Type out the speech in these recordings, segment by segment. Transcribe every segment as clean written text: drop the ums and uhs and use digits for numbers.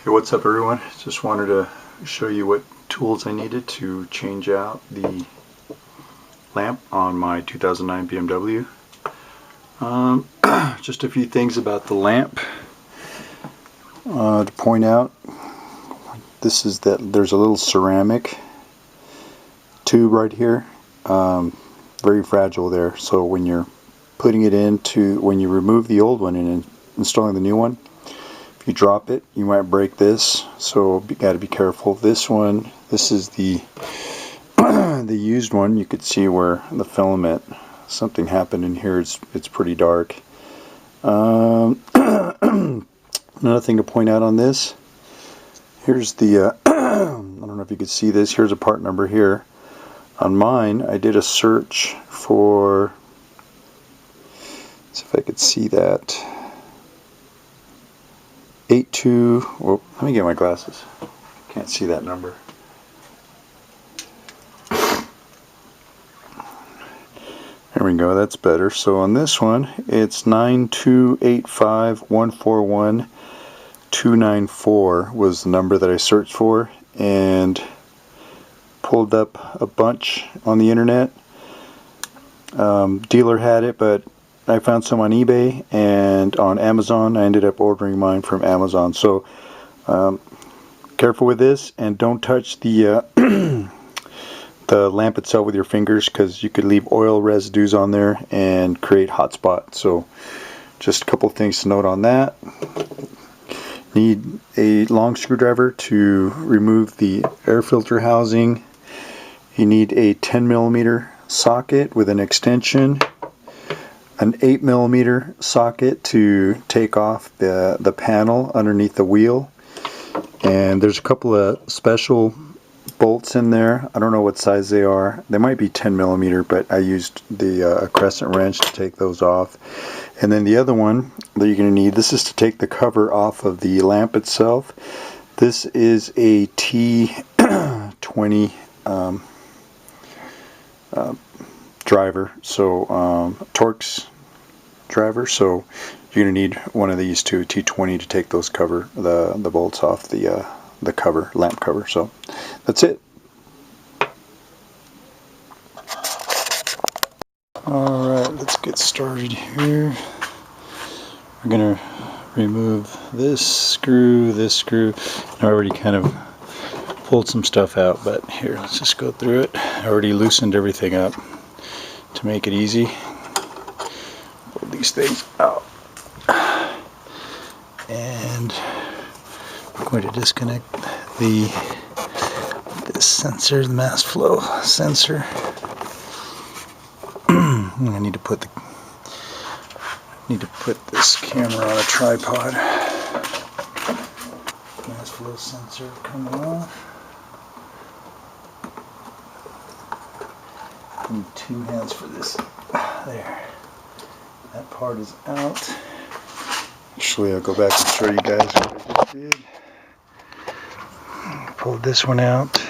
Hey, what's up everyone? Just wanted to show you what tools I needed to change out the lamp on my 2009 BMW. Just a few things about the lamp to point out. This is that there's a little ceramic tube right here, very fragile there, so when you're putting it into, when you remove the old one and installing the new one, if you drop it, you might break this, so you got to be careful. This one, this is the the used one. You could see where the filament, something happened in here. It's pretty dark. Another thing to point out on this, here's the I don't know if you could see this. Here's a part number here. On mine, I did a search for, see if I could see that. 82, well, let me get my glasses. Can't see that number. There we go, that's better. So on this one, it's 9285141 was the number that I searched for, and pulled up a bunch on the internet. Dealer had it, but I found some on eBay and on Amazon. I ended up ordering mine from Amazon. So careful with this, and don't touch the the lamp itself with your fingers, because you could leave oil residues on there and create hot spots. So just a couple things to note on that. Need a long screwdriver to remove the air filter housing. You need a 10mm socket with an extension, an 8mm socket to take off the panel underneath the wheel, and there's a couple of special bolts in there. I don't know what size they are. They might be 10mm, but I used the crescent wrench to take those off. And then the other one that you're going to need, this is to take the cover off of the lamp itself. This is a T20 driver, so Torx driver, so you're gonna need one of these two, T20, to take those the bolts off the cover, lamp cover. So that's it. Alright, let's get started here. We're gonna remove this screw. I already kind of pulled some stuff out, but here, let's just go through it. I already loosened everything up to make it easy. Pull these things out, and I'm going to disconnect this sensor, the mass flow sensor. I need to put this camera on a tripod. Mass flow sensor coming off. Need two hands for this. There. That part is out. Actually, I'll go back and show you guys what I just did. Pulled this one out,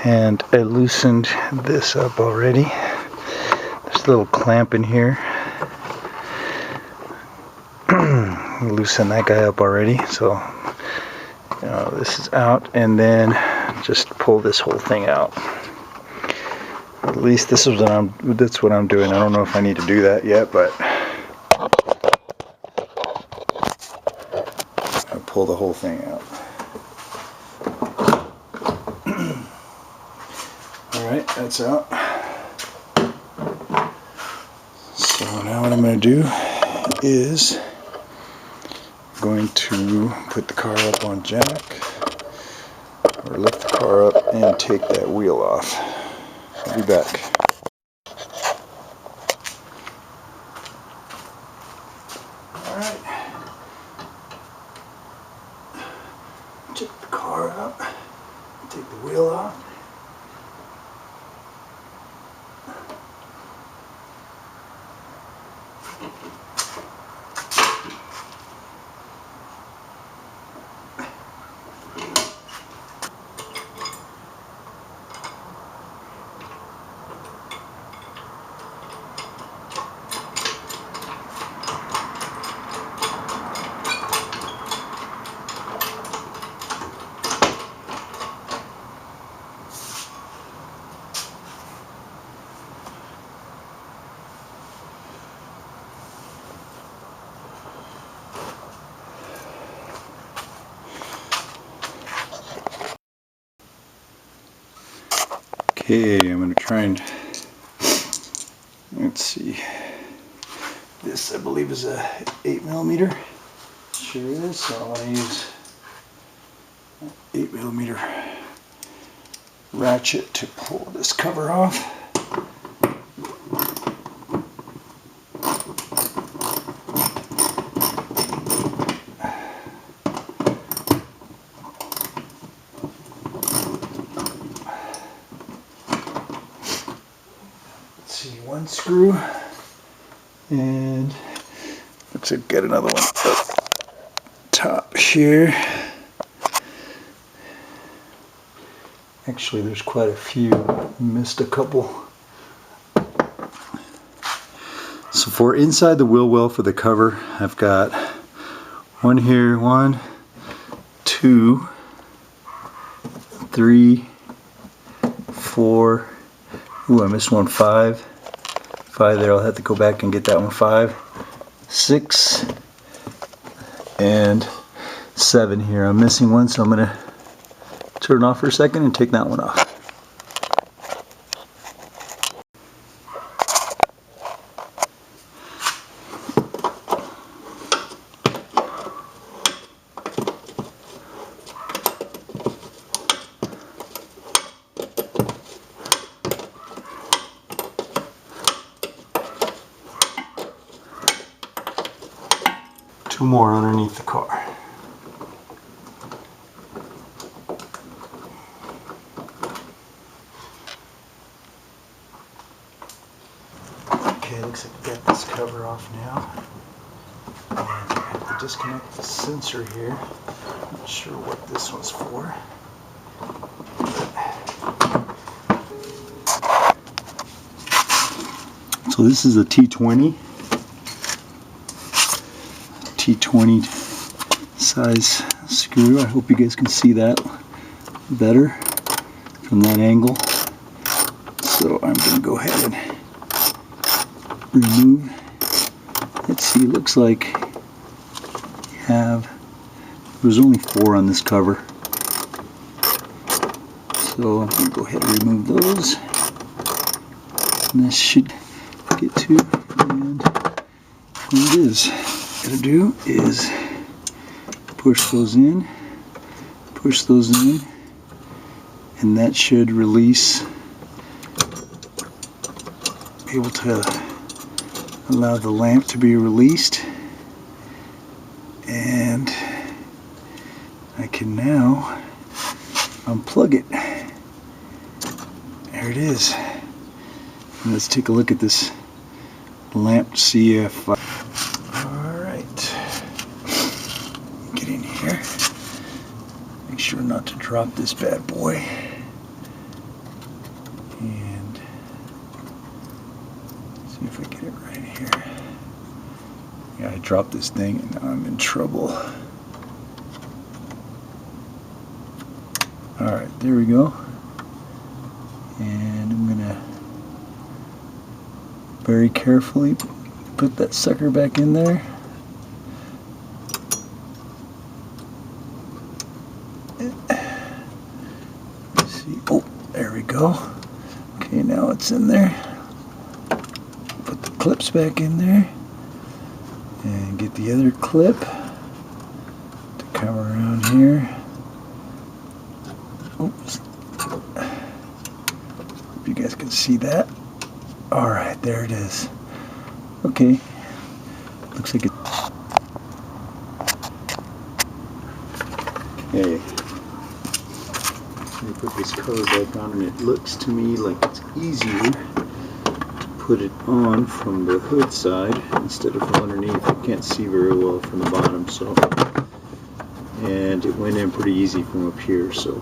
and I loosened this up already. There's a little clamp in here. Loosen that guy up already, so this is out, and then just pull this whole thing out. At least that's what I'm doing. I don't know if I need to do that yet, but I pull the whole thing out. Alright, that's out. So now what I'm going to do is I'm going to put the car up on jack, or lift the car up and take that wheel off. I'll be back. Alright. Check the car out. Take the wheel off. Okay, I'm going to try and, let's see, this I believe is a 8mm. Sure is, so I want to use 8mm ratchet to pull this cover off. Let's see, one screw, and looks like I've got another one up top here. Actually, there's quite a few. Missed a couple. So for inside the wheel well for the cover, I've got one here, 1, 2, 3, 4. Ooh, I missed one, 5. 5 there. I'll have to go back and get that one. 5, 6, and 7 here. I'm missing one, so I'm gonna turn it off for a second and take that one off. Two more underneath the car. Okay, looks like I got this cover off now. And I have to disconnect the sensor here. Not sure what this one's for. So this is a T20 size screw. I hope you guys can see that better from that angle. So I'm going to go ahead and remove. Let's see, it looks like there's only 4 on this cover. So I'm going to go ahead and remove those. And this should get to, and there it is. What I'm going to do is push those in, and that should release, be able to allow the lamp to be released, and I can now unplug it. There it is. And let's take a look at this lamp to see if get in here. Make sure not to drop this bad boy. And see if I get it right here. Yeah, I dropped this thing and now I'm in trouble. Alright, there we go. And I'm gonna very carefully put that sucker back in there. See, oh, there we go. Okay, now it's in there. Put the clips back in there and get the other clip to come around here. Oops. Hope you guys can see that. Alright, there it is. Okay. Looks like it. Okay. Let me put this cover back on, and it looks to me like it's easier to put it on from the hood side instead of from underneath. I can't see very well from the bottom, so. And it went in pretty easy from up here, so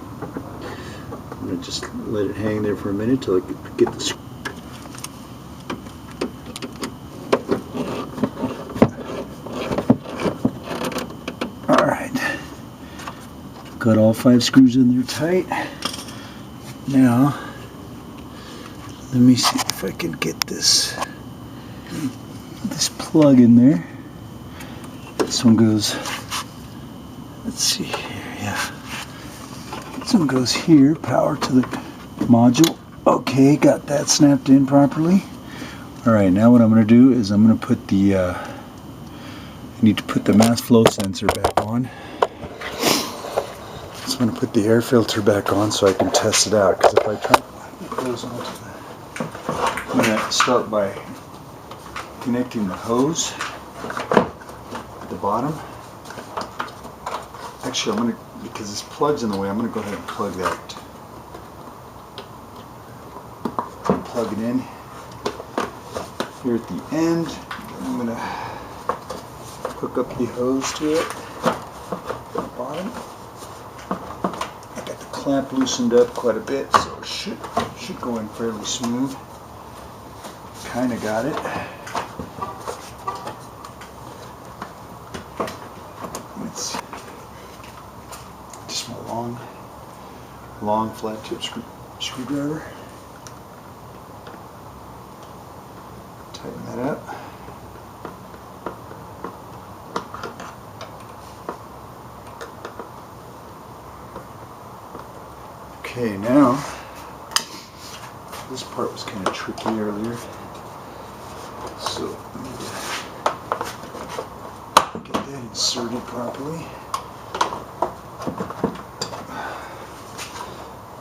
I'm going to just let it hang there for a minute till I get the screw. Alright, got all 5 screws in there tight. Now, let me see if I can get this plug in there. This one goes, let's see here, yeah. This one goes here, power to the module, Okay, got that snapped in properly. Alright, now what I'm going to do is I'm going to put the I need to put the mass flow sensor back on. So I'm going to put the air filter back on so I can test it out, because if I try it goes onto the, I'm going to start by connecting the hose at the bottom. Actually, I'm going to, because this plug's in the way, I'm going to go ahead and plug that. Plug it in here at the end. I'm going to hook up the hose to it at the bottom. I got the clamp loosened up quite a bit, so it should go in fairly smooth. Kind of got it. It's just my long flat tip screwdriver. Tighten that up. Okay, now this part was kind of tricky earlier, so I need to get that inserted properly.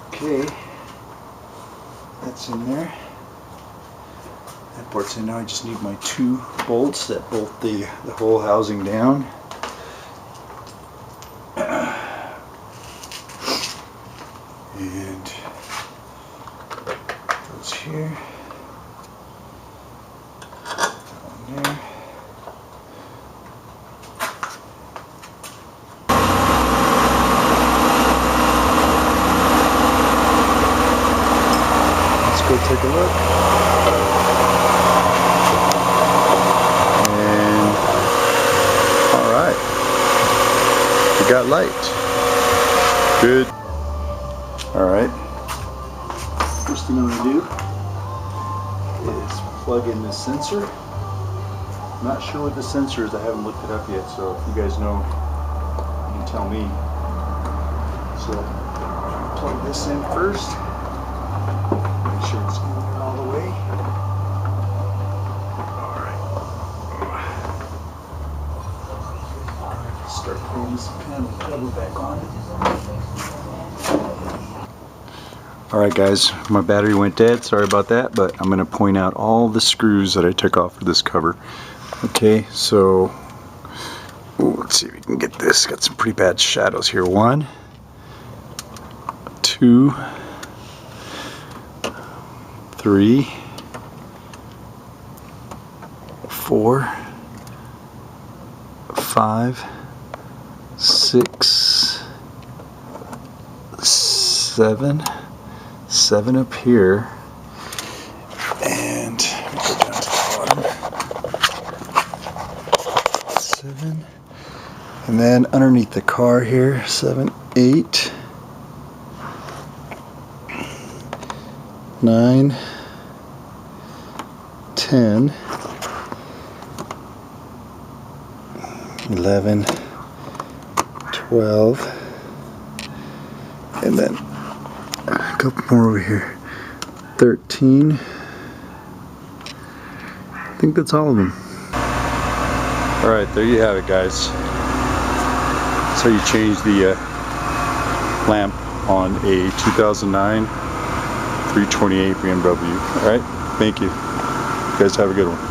Okay, that's in there. That part's in now. I just need my 2 bolts that bolt the whole housing down. And goes here. Down there. Let's go take a look. Got light. Good. Alright. First thing I'm going to do is plug in this sensor. I'm not sure what the sensor is. I haven't looked it up yet, so if you guys know, you can tell me. So, plug this in first. Make sure it's in there all the way. Start putting this panel cover back on. Alright guys, my battery went dead, sorry about that, but I'm going to point out all the screws that I took off for this cover. Okay, so let's see if we can get this. Got some pretty bad shadows here. 1, 2, 3, 4, 5, 6, 7 up here, and go down to the bottom. 7, and then underneath the car here, 7, 8, 9, 10, 11, 12, and then a couple more over here. 13. I think that's all of them. Alright, there you have it, guys. That's how you change the lamp on a 2009 328 BMW. Alright, thank you. You guys have a good one.